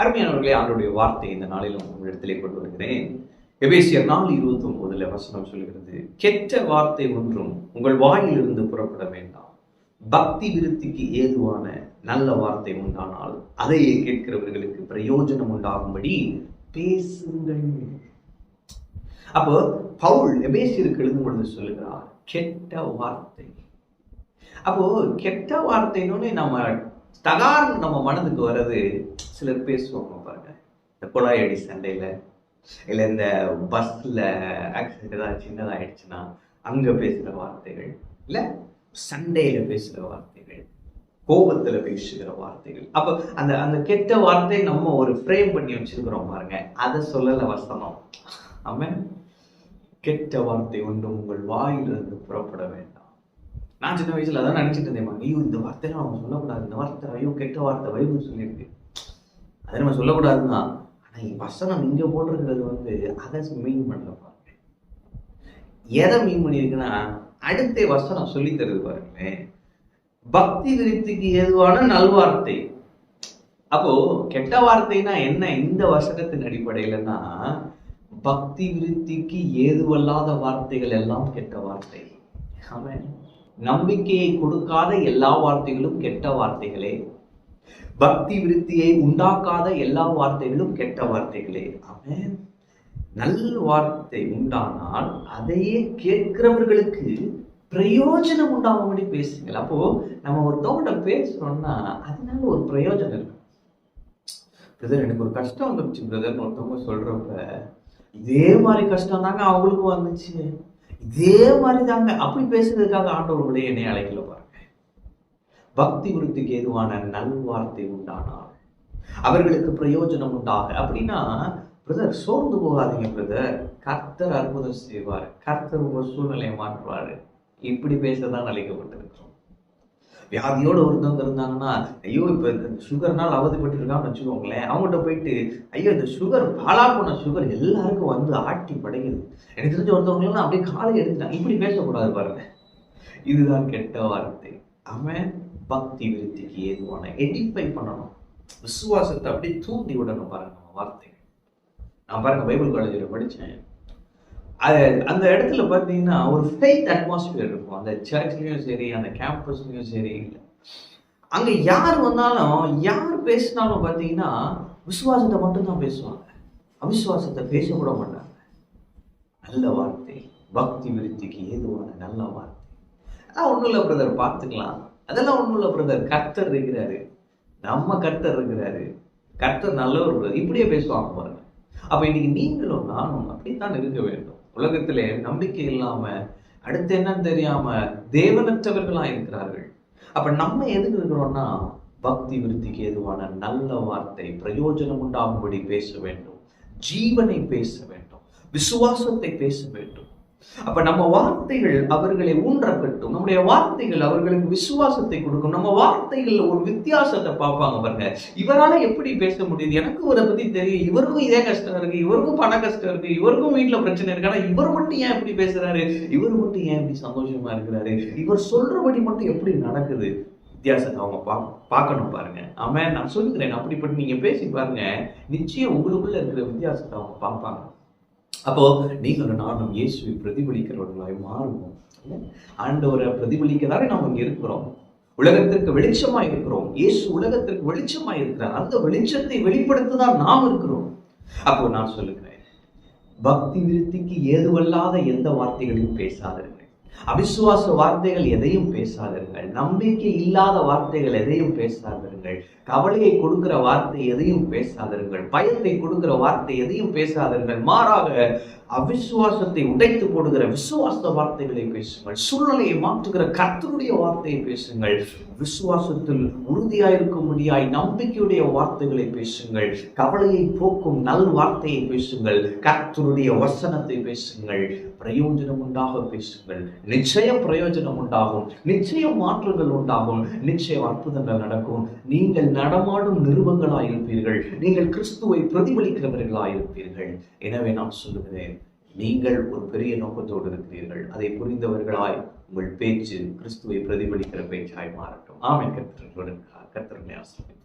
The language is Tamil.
அருமையானவர்களே, ஆண்டவருடைய வார்த்தை இந்த நாளிலும் உங்களிடத்திலே கொண்டு வருகிறேன். எபேசியர் 4:29 வசனம் சொல்கிறது, கெட்ட வார்த்தை ஒன்றும் உங்கள் வாயிலிருந்து புறப்பட வேண்டாம். பக்தி விருத்திக்கு ஏதுவான நல்ல வார்த்தை உண்டானால் அதையே கேட்கிறவர்களுக்கு பிரயோஜனம் உண்டாகும்படி பேசுங்கள். அப்போ பவுல் எபேசியருக்கு எழுதும் பொழுது சொல்லுகிறார், கெட்ட வார்த்தை. அப்போ கெட்ட வார்த்தைன்னு நம்ம மனதுக்கு வர்றது, சிலர் பேசுவாங்க பாருங்க, இந்த குழாய் அடி சண்டையில, இல்லை இந்த பஸ்ல ஆக்சிடென்ட் ஏதாவது சின்னதாயிடுச்சுன்னா அங்க பேசுகிற வார்த்தைகள், இல்லை சண்டையில பேசுகிற வார்த்தைகள், கோபத்துல பேசுகிற வார்த்தைகள். அப்போ அந்த அந்த கெட்ட வார்த்தை நம்ம ஒரு ஃப்ரேம் பண்ணி வச்சிருக்கிறோம் பாருங்க, அதை சொல்லல வசனம். ஆமென். கெட்ட வார்த்தை ஒன்றும் உங்கள் வாயிலிருந்து புறப்பட வேண்டாம். நான் சின்ன வயசுல அதான் நினைச்சிட்டு இருந்தேன், ஐயோ இந்த வார்த்தையெல்லாம் அவங்க சொல்லக்கூடாது, இந்த வார்த்தை ஐயோ கெட்ட வார்த்தை பைபிள் சொல்லியிருக்கு, அதை நம்ம சொல்லக்கூடாதுதான். ஆனா வசனம் இங்க போட்டிருக்கிறது அதை மீன் பண்ணல பாருங்க. எதை மீன் பண்ணியிருக்குன்னா, அடுத்த வசனம் சொல்லி தருது பாருங்களேன், பக்தி விருத்திக்கு ஏதுவான நல்வார்த்தை. அப்போ கெட்ட வார்த்தைனா என்ன? இந்த வசனத்தின் அடிப்படையிலன்னா, பக்தி விருத்திக்கு ஏதுவல்லாத வார்த்தைகள் எல்லாம் கெட்ட வார்த்தை. ஆமென். நம்பிக்கையை கொடுக்காத எல்லா வார்த்தைகளும் கெட்ட வார்த்தைகளே. பக்தி விருத்தியை உண்டாக்காத எல்லா வார்த்தைகளும் கெட்ட வார்த்தைகளே. ஆமென். நல்ல வார்த்தை உண்டானால் அதையே கேட்கிறவர்களுக்கு பிரயோஜனம் உண்டாகும்படி பேசுங்கள். அப்போ நம்ம ஒருத்தவங்க பேசுறோம்னா அதனால ஒரு பிரயோஜனம் இருக்கு. பிரதர், எனக்கு ஒரு கஷ்டம் வந்துருச்சு பிரதர், ஒருத்தவங்க சொல்றப்ப, இதே மாதிரி கஷ்டம் தாங்க அவங்களுக்கும் வந்துச்சு, இதே மாதிரி தாங்க, அப்படி பேசுறதுக்காக ஆண்டவர்களுடைய என்னை அழைக்கல பாருங்க. பக்தி விருத்திக்கு ஏதுவான நல்வார்த்தை உண்டானால் அவர்களுக்கு பிரயோஜனம் உண்டாக. அப்படின்னா பிரதர் சோர்ந்து போகாதீங்க பிரதர், கர்த்தர் அற்புதம் செய்வார், கர்த்தர் உங்க சூழ்நிலையை மாற்றுவாரு. இப்படி பேசதான் அழைக்கப்பட்டிருக்கிறோம். வியாதியோட ஒருத்தவங்க இருந்தாங்கன்னா, ஐயோ இப்ப இந்த சுகர்னால் அவதிப்பட்டு இருக்கான்னு வச்சுக்கோங்களேன், அவங்ககிட்ட போயிட்டு, ஐயோ இந்த சுகர் பாலா போன சுகர் எல்லாருக்கும் ஆட்டி படைக்குது, எனக்கு தெரிஞ்ச ஒருத்தவங்கலாம் அப்படியே காலை எடுத்துட்டாங்க, இப்படி பேசக்கூடாது பாருங்க. இதுதான் கெட்ட வார்த்தை. அவன் பக்தி விருத்திக்கு ஏதுவான எடிஃபை பண்ணணும், விசுவாசத்தை அப்படியே தூண்டி விடணும் பாருங்க வார்த்தை. நான் பாருங்க பைபிள் காலேஜில் படித்தேன், அந்த இடத்துல பார்த்தீங்கன்னா ஒரு ஃபெய்த் அட்மாஸ்பியர் இருக்கும். அந்த சர்ச்லையும் சரி, அந்த கேம்பஸ்லையும் சரி, இல்லை அங்கே யார் வந்தாலும் யார் பேசினாலும் பார்த்தீங்கன்னா விசுவாசத்தை மட்டும்தான் பேசுவாங்க, அவிசுவாசத்தை பேசக்கூட மாட்டாங்க. நல்ல வார்த்தை, பக்தி விருத்திக்கு ஏதுவான நல்ல வார்த்தை. அதெல்லாம் ஒன்றும் இல்லை பிரதர், பார்த்துக்கலாம், அதெல்லாம் ஒன்றும் இல்லை பிரதர், கர்த்தர் இருக்கிறாரு, நம்ம கர்த்தர் இருக்கிறாரு, கர்த்தர் நல்லவர், இப்படியே பேசுவாங்க பாருங்க. அப்ப இன்னைக்கு நீங்களும் நானும் அப்படித்தான் இருக்க வேண்டும். உலகத்திலே நம்பிக்கை இல்லாம, அடுத்து என்னன்னு தெரியாம தேவனற்றவர்களா இருக்கிறார்கள். அப்ப நம்ம எதுக்கு இருக்கிறோம்னா, பக்தி விருத்திக்கு ஏதுவான நல்ல வார்த்தை, பிரயோஜனம் உண்டாகும்படி பேச வேண்டும், ஜீவனை பேச வேண்டும், விசுவாசத்தை பேச வேண்டும். அப்ப நம்ம வார்த்தைகள் அவர்களை ஊன்றக்கட்டும், நம்முடைய வார்த்தைகள் அவர்களுக்கு விசுவாசத்தை கொடுக்கும். நம்ம வார்த்தைகள் ஒரு வித்தியாசத்தை பார்ப்பாங்க பாருங்க, இவரால எப்படி பேச முடியுது, எனக்கு இவரை பத்தி தெரியும், இவருக்கும் இதே கஷ்டம் இருக்கு, இவருக்கும் பண கஷ்டம் இருக்கு, இவருக்கும் வீட்டுல பிரச்சனை இருக்கு, ஆனா இவர் மட்டும் ஏன் இப்படி பேசுறாரு, இவர் மட்டும் ஏன் இப்படி சந்தோஷமா இருக்கிறாரு, இவர் சொல்றபடி மட்டும் எப்படி நடக்குது, வித்தியாசத்தை அவங்க பார்க்கணும் பாருங்க. ஆமென். நான் சொல்லுகிறேன், அப்படிப்பட்டு நீங்க பேசி பாருங்க, நிச்சயம் உங்களுக்குள்ள இருக்கிற வித்தியாசத்தை அவங்க பார்ப்பாங்க. அப்போ நீங்களும் நானும் இயேசுவை பிரதிபலிக்கிறவர்களாய் மாறுவோம். ஆண்டவரை பிரதிபலிக்கதானே நாம் இங்க இருக்கிறோம், உலகத்திற்கு வெளிச்சமா இருக்கிறோம். இயேசு உலகத்திற்கு வெளிச்சமா இருக்கிறார், அந்த வெளிச்சத்தை வெளிப்படுத்ததான் நாம் இருக்கிறோம். அப்போ நான் சொல்லுகிறேன், பக்தி விருத்திக்கு ஏதுவல்லாத எந்த வார்த்தைகளையும் பேசாதீர்கள், அவிசுவாச வார்த்தைகள் எதையும் பேசாதீர்கள், நம்பிக்கை இல்லாத வார்த்தைகள் எதையும் பேசாதீர்கள், கவலையை கொடுக்கிற வார்த்தை எதையும் பேசாதீர்கள், பயத்தை கொடுக்கிற வார்த்தை எதையும் பேசாதீர்கள். மாறாக அவிசுவாசத்தை உடைத்து போடுகிற விசுவாச வார்த்தைகளை பேசுங்கள், சூழ்நிலையை மாற்றுகிற கர்த்தருடைய வார்த்தையை பேசுங்கள், விசுவாசத்தில் உறுதியாயிருக்கும்படியாய் நம்பிக்கையுடைய வார்த்தைகளை பேசுங்கள், கவலையை போக்கும் நல் வார்த்தையை பேசுங்கள், கர்த்தருடைய வசனத்தை பேசுங்கள், பிரயோஜனம் உண்டாக பேசுங்கள். நிச்சயம் பிரயோஜனம் உண்டாகும், நிச்சயம் மாற்றங்கள் உண்டாகும், நிச்சயம் அற்புதங்கள் நடக்கும். நீங்கள் நடமாடும் நிருபங்களாயிருப்பீர்கள், நீங்கள் கிறிஸ்துவை பிரதிபலிக்கிறவர்களாயிருப்பீர்கள். எனவே நான் சொல்லுகிறேன், நீங்கள் ஒரு பெரிய நோக்கத்தோடு இருக்கிறீர்கள், அதை புரிந்தவர்களாய் உங்கள் பேச்சு கிறிஸ்துவை பிரதிபலிக்கிற பேச்சாய் மாறட்டும். ஆமென். கர்த்தருடைய ஆசீர்வாதம்.